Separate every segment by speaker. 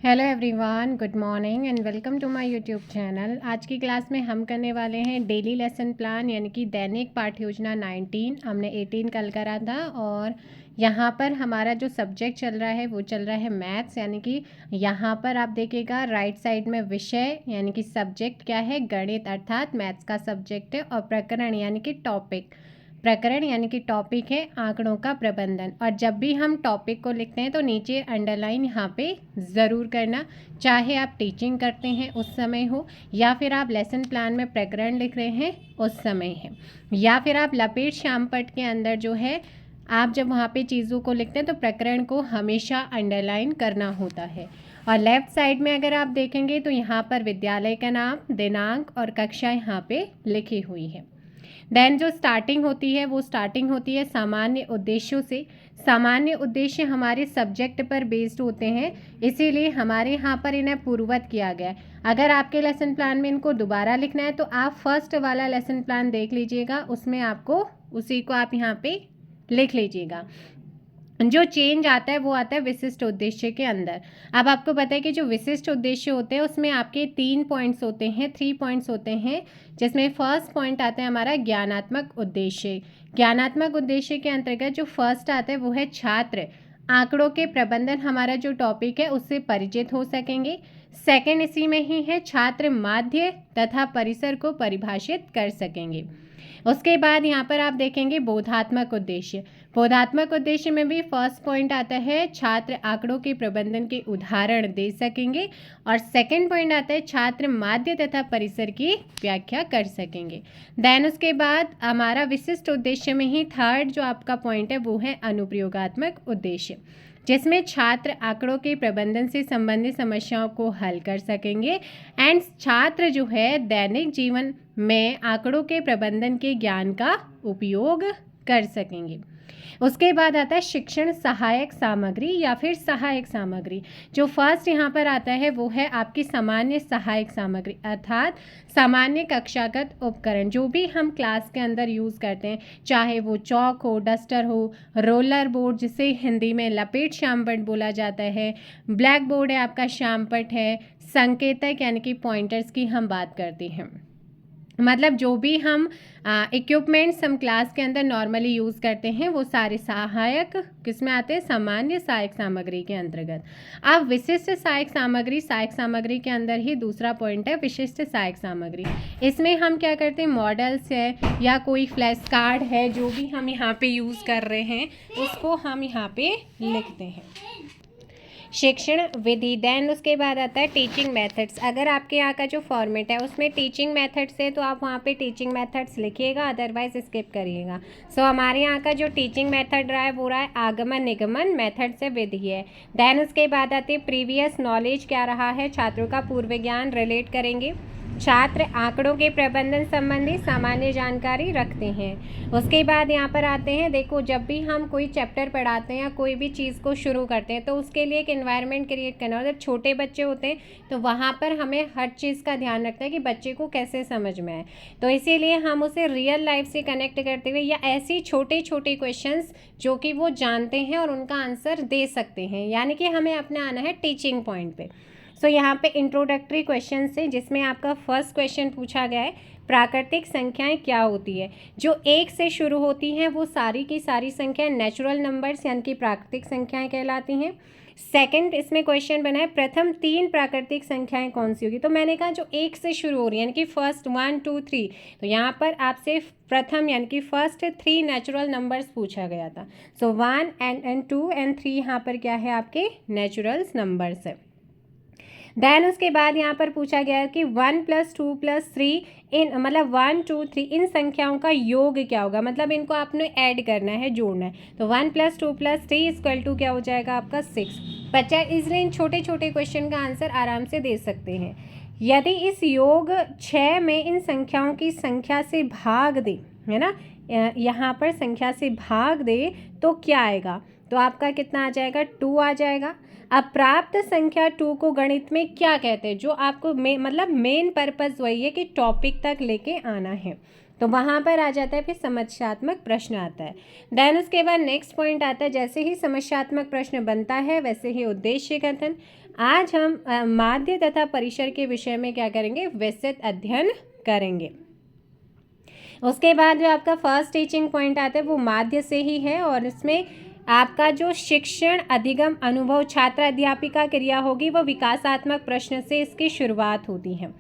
Speaker 1: Hello everyone, good morning and welcome to my YouTube channel. आज की class में हम करने वाले हैं डेली लेसन प्लान यानी कि दैनिक पाठ्य योजना 19। हमने 18 कल करा था और यहाँ पर हमारा जो सब्जेक्ट चल रहा है वो चल रहा है मैथ्स। यानी कि यहाँ पर आप देखिएगा राइट साइड में विषय यानी कि सब्जेक्ट क्या है, गणित अर्थात मैथ्स का सब्जेक्ट है, और प्रकरण यानी कि प्रकरण यानी कि टॉपिक है आंकड़ों का प्रबंधन। और जब भी हम टॉपिक को लिखते हैं तो नीचे अंडरलाइन यहाँ पे ज़रूर करना, चाहे आप टीचिंग करते हैं उस समय हो, या फिर आप लेसन प्लान में प्रकरण लिख रहे हैं उस समय है, या फिर आप लपेट श्यामपट्ट के अंदर जो है आप जब वहाँ पे चीज़ों को लिखते हैं तो प्रकरण को हमेशा अंडरलाइन करना होता है। और लेफ़्ट साइड में अगर आप देखेंगे तो यहाँ पर विद्यालय का नाम, दिनांक और कक्षा यहाँ पे लिखी हुई है। देन जो स्टार्टिंग होती है वो स्टार्टिंग होती है सामान्य उद्देश्यों से। सामान्य उद्देश्य हमारे सब्जेक्ट पर बेस्ड होते हैं, इसीलिए हमारे यहाँ पर इन्हें पूर्ववत किया गया है। अगर आपके लेसन प्लान में इनको दोबारा लिखना है तो आप फर्स्ट वाला लेसन प्लान देख लीजिएगा, उसमें आपको उसी को आप यहाँ पे लिख लीजिएगा। जो चेंज आता है वो आता है विशिष्ट उद्देश्य के अंदर। अब आपको पता है कि जो विशिष्ट उद्देश्य होते हैं उसमें आपके 3 पॉइंट्स होते हैं, 3 पॉइंट्स होते हैं, जिसमें फर्स्ट पॉइंट आता है हमारा ज्ञानात्मक उद्देश्य। ज्ञानात्मक उद्देश्य के अंतर्गत जो फर्स्ट आता है वो है छात्र आंकड़ों के प्रबंधन, हमारा जो टॉपिक है उससे परिचित हो सकेंगे। सेकंड इसी में ही है छात्र माध्य तथा परिसर को परिभाषित कर सकेंगे। उसके बाद यहाँ पर आप देखेंगे बोधात्मक उद्देश्य। बोधात्मक उद्देश्य में भी फर्स्ट पॉइंट आता है छात्र आंकड़ों के प्रबंधन के उदाहरण दे सकेंगे, और सेकंड पॉइंट आता है छात्र माध्य तथा परिसर की व्याख्या कर सकेंगे। देन उसके बाद हमारा विशिष्ट उद्देश्य में ही थर्ड जो आपका पॉइंट है वो है अनुप्रयोगात्मक उद्देश्य, जिसमें छात्र आंकड़ों के प्रबंधन से संबंधित समस्याओं को हल कर सकेंगे एंड छात्र जो है दैनिक जीवन में आंकड़ों के प्रबंधन के ज्ञान का उपयोग कर सकेंगे। उसके बाद आता है शिक्षण सहायक सामग्री या फिर सहायक सामग्री। जो फर्स्ट यहाँ पर आता है वो है आपकी सामान्य सहायक सामग्री, अर्थात सामान्य कक्षागत उपकरण जो भी हम क्लास के अंदर यूज़ करते हैं, चाहे वो चौक हो, डस्टर हो, रोलर बोर्ड जिसे हिंदी में लपेट श्यामपट्ट बोला जाता है, ब्लैक बोर्ड है आपका श्यामपट्ट है, संकेतक यानी कि पॉइंटर्स की हम बात करते हैं। मतलब जो भी हम इक्विपमेंट्स हम क्लास के अंदर नॉर्मली यूज़ करते हैं वो सारे सहायक किस में आते हैं, सामान्य सहायक सामग्री के अंतर्गत। अब विशिष्ट सहायक सामग्री के अंदर ही दूसरा पॉइंट है विशिष्ट सहायक सामग्री। इसमें हम क्या करते हैं, मॉडल्स है या कोई फ्लैश कार्ड है जो भी हम यहाँ पे यूज़ कर रहे हैं उसको हम यहाँ पे लिखते हैं। शिक्षण विधि। देन उसके बाद आता है टीचिंग मेथड्स। अगर आपके यहाँ का जो फॉर्मेट है उसमें टीचिंग मेथड्स है तो आप वहाँ पे टीचिंग मेथड्स लिखिएगा, अदरवाइज स्किप करिएगा। सो हमारे यहाँ का जो टीचिंग मेथड रहा है वो रहा है आगमन निगमन, मेथड से विधि है। देन उसके बाद आती है प्रीवियस नॉलेज, क्या रहा है, छात्रों का पूर्व ज्ञान रिलेट करेंगे। छात्र आंकड़ों के प्रबंधन संबंधी सामान्य जानकारी रखते हैं। उसके बाद यहाँ पर आते हैं, देखो जब भी हम कोई चैप्टर पढ़ाते हैं या कोई भी चीज़ को शुरू करते हैं तो उसके लिए एक एनवायरनमेंट क्रिएट करना होता है। छोटे बच्चे होते हैं तो वहाँ पर हमें हर चीज़ का ध्यान रखना है कि बच्चे को कैसे समझ में आए, तो इसीलिए हम उसे रियल लाइफ से कनेक्ट करते हुए या ऐसी छोटे छोटे क्वेश्चंस जो कि वो जानते हैं और उनका आंसर दे सकते हैं, यानी कि हमें अपना आना है टीचिंग पॉइंट पे। सो यहाँ पे इंट्रोडक्टरी क्वेश्चन से जिसमें आपका फर्स्ट क्वेश्चन पूछा गया है प्राकृतिक संख्याएं क्या होती है। जो 1 से शुरू होती हैं वो सारी की सारी संख्याएं नेचुरल नंबर्स यानी कि प्राकृतिक संख्याएं कहलाती हैं। सेकंड इसमें क्वेश्चन बना है प्रथम 3 प्राकृतिक संख्याएं कौन सी होगी, तो मैंने कहा जो 1 से शुरू हो रही है यानी कि फर्स्ट 1 2 3, तो यहाँ पर आपसे प्रथम यानी कि फर्स्ट 3 नेचुरल नंबर्स पूछा गया था। सो 1 एंड 2 एंड 3 यहाँ पर क्या है, आपके नेचुरल नंबर्स है। देन उसके बाद यहाँ पर पूछा गया है कि 1 + 2 + 3 इन मतलब 1 2 3 इन संख्याओं का योग क्या होगा, मतलब इनको आपने ऐड करना है, जोड़ना है। तो 1 + 2 + 3 = क्या हो जाएगा आपका 6 बच्चा। इसलिए इन छोटे छोटे क्वेश्चन का आंसर आराम से दे सकते हैं। यदि इस योग 6 में इन संख्याओं की संख्या से भाग दे, है ना, यहाँ पर संख्या से भाग दे तो क्या आएगा, तो आपका कितना आ जाएगा, 2 आ जाएगा। अब प्राप्त संख्या 2 को गणित में क्या कहते हैं, जो आपको मतलब मेन पर्पस वही है कि टॉपिक तक लेके आना है। तो वहाँ पर आ जाता है फिर समस्यात्मक प्रश्न आता है। देन उसके बाद नेक्स्ट पॉइंट आता है, जैसे ही समस्यात्मक प्रश्न बनता है वैसे ही उद्देश्य कथन। आज हम माध्य तथा परिसर के विषय में क्या करेंगे, विस्तृत अध्ययन करेंगे। उसके बाद जो आपका फर्स्ट टीचिंग पॉइंट आता है वो माध्य से ही है, और इसमें आपका जो शिक्षण अधिगम अनुभव छात्र अध्यापिका क्रिया होगी वो विकासात्मक प्रश्न से इसकी शुरुआत होती है।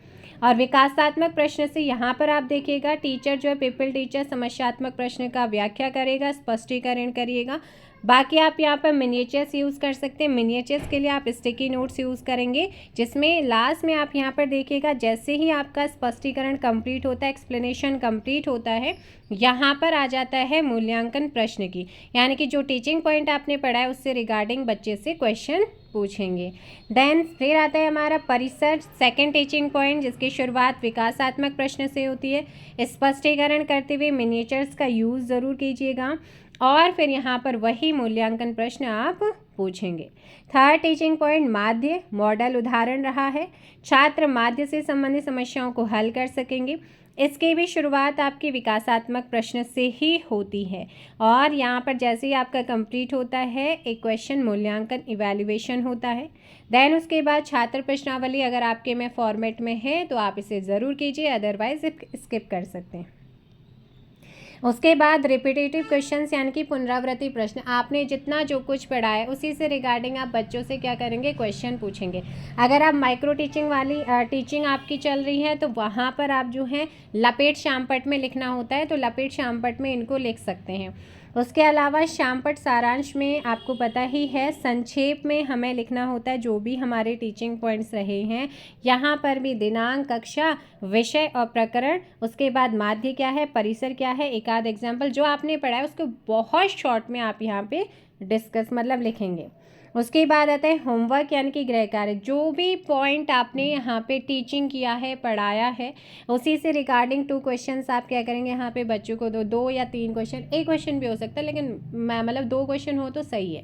Speaker 1: और विकासात्मक प्रश्न से यहाँ पर आप देखिएगा टीचर जो है पीपल टीचर समस्यात्मक प्रश्न का व्याख्या करेगा, स्पष्टीकरण करिएगा। बाकी आप यहाँ पर मिनिएचर्स यूज़ कर सकते हैं। मिनिएचर्स के लिए आप स्टिकी नोट्स यूज़ करेंगे, जिसमें लास्ट में आप यहाँ पर देखिएगा जैसे ही आपका स्पष्टीकरण कंप्लीट होता है, एक्सप्लेनेशन कंप्लीट होता है, यहाँ पर आ जाता है मूल्यांकन प्रश्न की, यानी कि जो टीचिंग पॉइंट आपने पढ़ा है उससे रिगार्डिंग बच्चे से क्वेश्चन पूछेंगे। देन फिर आता है हमारा परिसर, सेकंड टीचिंग पॉइंट, जिसकी शुरुआत विकासात्मक प्रश्न से होती है। स्पष्टीकरण करते हुए मिनिएचर्स का यूज़ ज़रूर कीजिएगा, और फिर यहाँ पर वही मूल्यांकन प्रश्न आप पूछेंगे। थर्ड टीचिंग पॉइंट माध्य मॉडल उदाहरण रहा है, छात्र माध्य से संबंधित समस्याओं को हल कर सकेंगे। इसकी भी शुरुआत आपकी विकासात्मक प्रश्न से ही होती है, और यहाँ पर जैसे ही आपका कंप्लीट होता है एक क्वेश्चन मूल्यांकन इवैल्यूएशन होता है। देन उसके बाद छात्र प्रश्नावली अगर आपके में फॉर्मेट में है तो आप इसे ज़रूर कीजिए, अदरवाइज स्किप कर सकते हैं। उसके बाद रिपीटेटिव क्वेश्चंस यानी कि पुनरावृत्ति प्रश्न, आपने जितना जो कुछ पढ़ा है उसी से रिगार्डिंग आप बच्चों से क्या करेंगे, क्वेश्चन पूछेंगे। अगर आप माइक्रो टीचिंग वाली टीचिंग आपकी चल रही है तो वहाँ पर आप जो है लपेट श्यामपट्ट में लिखना होता है, तो लपेट श्यामपट्ट में इनको लिख सकते हैं। उसके अलावा श्यामपट्ट सारांश में आपको पता ही है संक्षेप में हमें लिखना होता है जो भी हमारे टीचिंग पॉइंट्स रहे हैं, यहाँ पर भी दिनांक, कक्षा, विषय और प्रकरण। उसके बाद माध्य क्या है, परिसर क्या है, एक आध एग्जाम्पल जो आपने पढ़ा है उसको बहुत शॉर्ट में आप यहाँ पे डिस्कस मतलब लिखेंगे। उसके बाद आता है होमवर्क यानी कि गृह कार्य, जो भी पॉइंट आपने यहाँ पे टीचिंग किया है, पढ़ाया है, उसी से रिगार्डिंग 2 क्वेश्चंस आप क्या करेंगे, यहाँ पे बच्चों को 2 या 3 क्वेश्चन, एक क्वेश्चन भी हो सकता है लेकिन मतलब 2 क्वेश्चन हो तो सही है।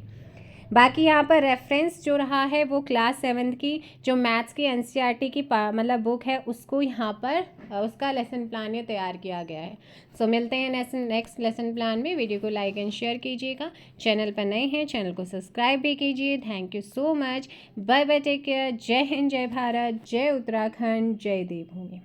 Speaker 1: बाकी यहाँ पर रेफरेंस जो रहा है वो क्लास 7 की जो मैथ्स की एनसीईआरटी की मतलब बुक है उसको यहाँ पर उसका लेसन प्लान ये तैयार किया गया है। सो मिलते हैं नेक्स्ट लेसन प्लान में। वीडियो को लाइक एंड शेयर कीजिएगा, चैनल पर नए हैं चैनल को सब्सक्राइब भी कीजिए। Thank you so much, bye bye, take care, जय हिंद, जय भारत, जय उत्तराखंड, जय देवभूमि।